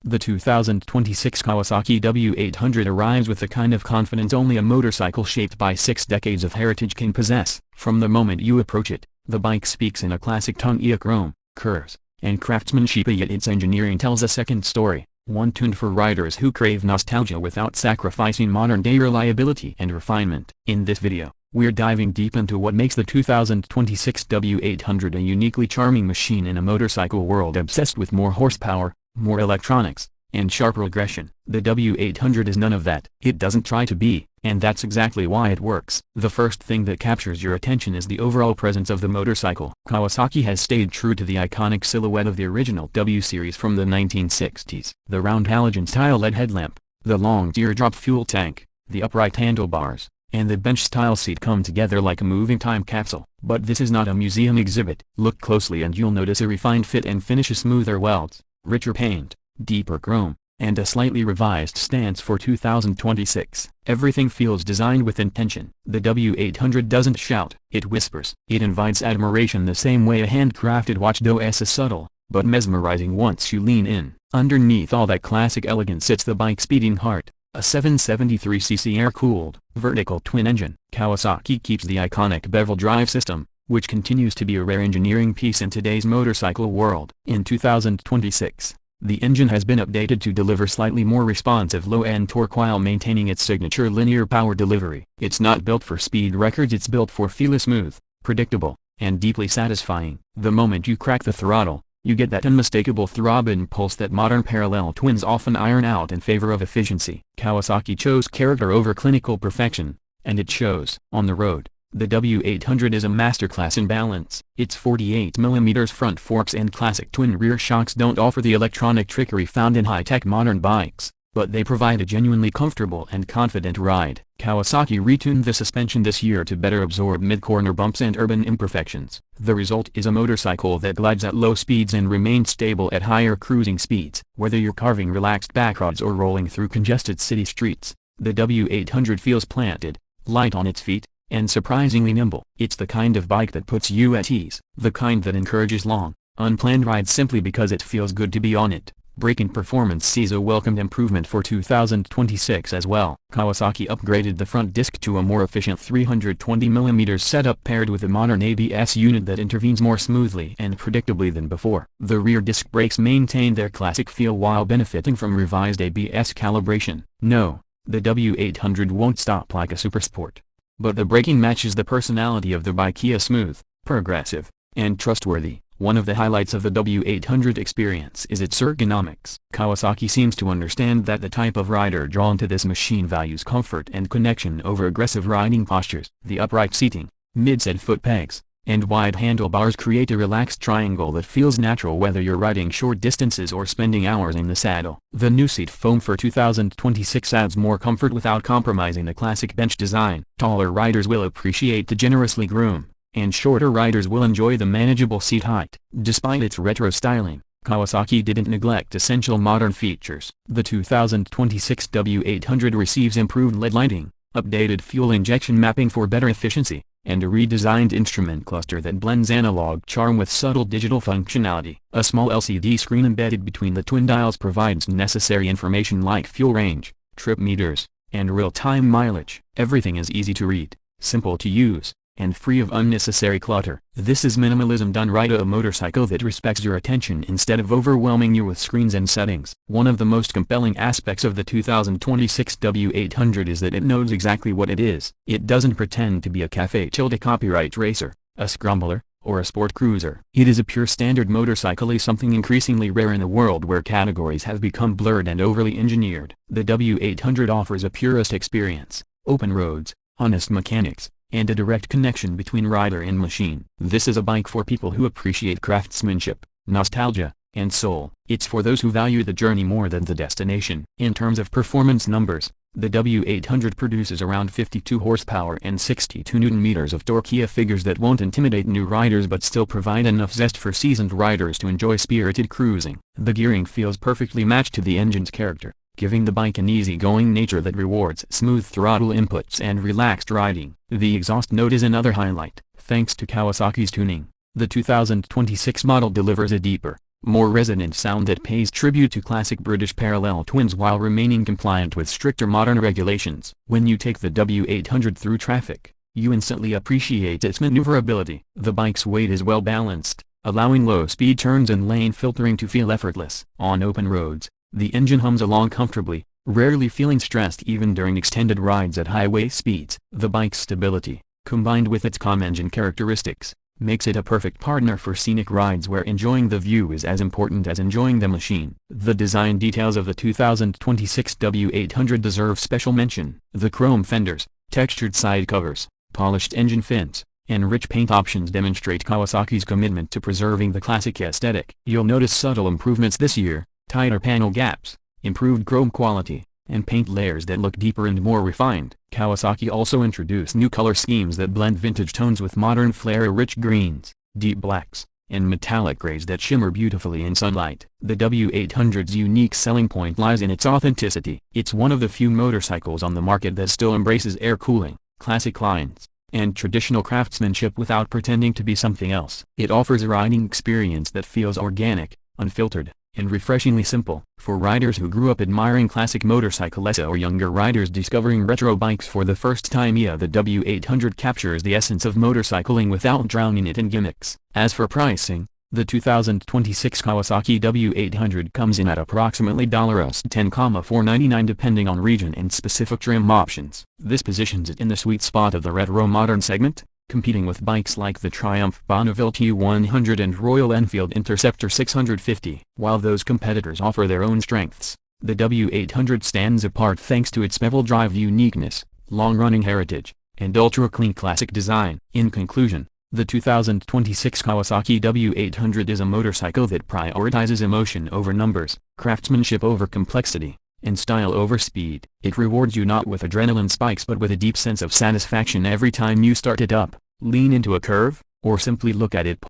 The 2026 Kawasaki W800 arrives with the kind of confidence only a motorcycle shaped by 6 decades of heritage can possess. From the moment you approach it, the bike speaks in a classic tongue: chrome, curves, and craftsmanship, yet its engineering tells a second story, one tuned for riders who crave nostalgia without sacrificing modern-day reliability and refinement. In this video, we're diving deep into what makes the 2026 W800 a uniquely charming machine in a motorcycle world obsessed with more horsepower, more electronics, and sharper aggression. The W800 is none of that. It doesn't try to be, and that's exactly why it works. The first thing that captures your attention is the overall presence of the motorcycle. Kawasaki has stayed true to the iconic silhouette of the original W series from the 1960s. The round halogen-style LED headlamp, the long teardrop fuel tank, the upright handlebars, and the bench-style seat come together like a moving time capsule. But this is not a museum exhibit. Look closely and you'll notice a refined fit and finish, smoother welds, richer paint, deeper chrome, and a slightly revised stance for 2026. Everything feels designed with intention. The W800 doesn't shout, it whispers. It invites admiration the same way a handcrafted watch does. Is subtle, but mesmerizing once you lean in. Underneath all that classic elegance sits the bike's beating heart, a 773cc air-cooled, vertical twin-engine. Kawasaki keeps the iconic bevel-drive system, which continues to be a rare engineering piece in today's motorcycle world. In 2026, the engine has been updated to deliver slightly more responsive low-end torque while maintaining its signature linear power delivery. It's not built for speed records, it's built for feel smooth, predictable, and deeply satisfying. The moment you crack the throttle, you get that unmistakable throb impulse that modern parallel twins often iron out in favor of efficiency. Kawasaki chose character over clinical perfection, and it shows. On the road, the W800 is a masterclass in balance. Its 48mm front forks and classic twin rear shocks don't offer the electronic trickery found in high-tech modern bikes, but they provide a genuinely comfortable and confident ride. Kawasaki retuned the suspension this year to better absorb mid-corner bumps and urban imperfections. The result is a motorcycle that glides at low speeds and remains stable at higher cruising speeds. Whether you're carving relaxed backroads or rolling through congested city streets, the W800 feels planted, light on its feet, and surprisingly nimble. It's the kind of bike that puts you at ease, the kind that encourages long, unplanned rides simply because it feels good to be on it. Braking performance sees a welcomed improvement for 2026 as well. Kawasaki upgraded the front disc to a more efficient 320mm setup paired with a modern ABS unit that intervenes more smoothly and predictably than before. The rear disc brakes maintain their classic feel while benefiting from revised ABS calibration. No, the W800 won't stop like a supersport, but the braking matches the personality of the bike: smooth, progressive, and trustworthy. One of the highlights of the W800 experience is its ergonomics. Kawasaki seems to understand that the type of rider drawn to this machine values comfort and connection over aggressive riding postures. The upright seating, mid-set foot pegs, and wide handlebars create a relaxed triangle that feels natural whether you're riding short distances or spending hours in the saddle. The new seat foam for 2026 adds more comfort without compromising the classic bench design. Taller riders will appreciate the generously groomed, and shorter riders will enjoy the manageable seat height. Despite its retro styling, Kawasaki didn't neglect essential modern features. The 2026 W800 receives improved LED lighting, updated fuel injection mapping for better efficiency, and a redesigned instrument cluster that blends analog charm with subtle digital functionality. A small LCD screen embedded between the twin dials provides necessary information like fuel range, trip meters, and real-time mileage. Everything is easy to read, simple to use, and free of unnecessary clutter. This is minimalism done right, a motorcycle that respects your attention instead of overwhelming you with screens and settings. One of the most compelling aspects of the 2026 W800 is that it knows exactly what it is. It doesn't pretend to be a copyright racer, a scrambler, or a sport cruiser. It is a pure standard motorcycle, something increasingly rare in a world where categories have become blurred and overly engineered. The W800 offers a purist experience, open roads, honest mechanics, and a direct connection between rider and machine. This is a bike for people who appreciate craftsmanship, nostalgia, and soul. It's for those who value the journey more than the destination. In terms of performance numbers, the W800 produces around 52 horsepower and 62 Nm of torque, figures that won't intimidate new riders but still provide enough zest for seasoned riders to enjoy spirited cruising. The gearing feels perfectly matched to the engine's character, giving the bike an easygoing nature that rewards smooth throttle inputs and relaxed riding. The exhaust note is another highlight. Thanks to Kawasaki's tuning, the 2026 model delivers a deeper, More resonant sound that pays tribute to classic British parallel twins while remaining compliant with stricter modern regulations. When you take the W800 through traffic, you instantly appreciate its maneuverability. The bike's weight is well balanced, allowing low-speed turns and lane filtering to feel effortless. On open roads, the engine hums along comfortably, rarely feeling stressed even during extended rides at highway speeds. The bike's stability, combined with its calm engine characteristics, makes it a perfect partner for scenic rides where enjoying the view is as important as enjoying the machine. The design details of the 2026 W800 deserve special mention. The chrome fenders, textured side covers, polished engine fins, and rich paint options demonstrate Kawasaki's commitment to preserving the classic aesthetic. You'll notice subtle improvements this year: tighter panel gaps, improved chrome quality, and paint layers that look deeper and more refined. Kawasaki also introduced new color schemes that blend vintage tones with modern flair: rich greens, deep blacks, and metallic grays that shimmer beautifully in sunlight. The W800's unique selling point lies in its authenticity. It's one of the few motorcycles on the market that still embraces air cooling, classic lines, and traditional craftsmanship without pretending to be something else. It offers a riding experience that feels organic, unfiltered, and refreshingly simple. For riders who grew up admiring classic motorcycles or younger riders discovering retro bikes for the first time, the W800 captures the essence of motorcycling without drowning it in gimmicks. As for pricing, the 2026 Kawasaki W800 comes in at approximately $10,499 depending on region and specific trim options. This positions it in the sweet spot of the retro-modern segment, competing with bikes like the Triumph Bonneville T100 and Royal Enfield Interceptor 650. While those competitors offer their own strengths, the W800 stands apart thanks to its bevel-drive uniqueness, long-running heritage, and ultra-clean classic design. In conclusion, the 2026 Kawasaki W800 is a motorcycle that prioritizes emotion over numbers, craftsmanship over complexity, and style over speed. It rewards you not with adrenaline spikes but with a deep sense of satisfaction every time you start it up, lean into a curve, or simply look at it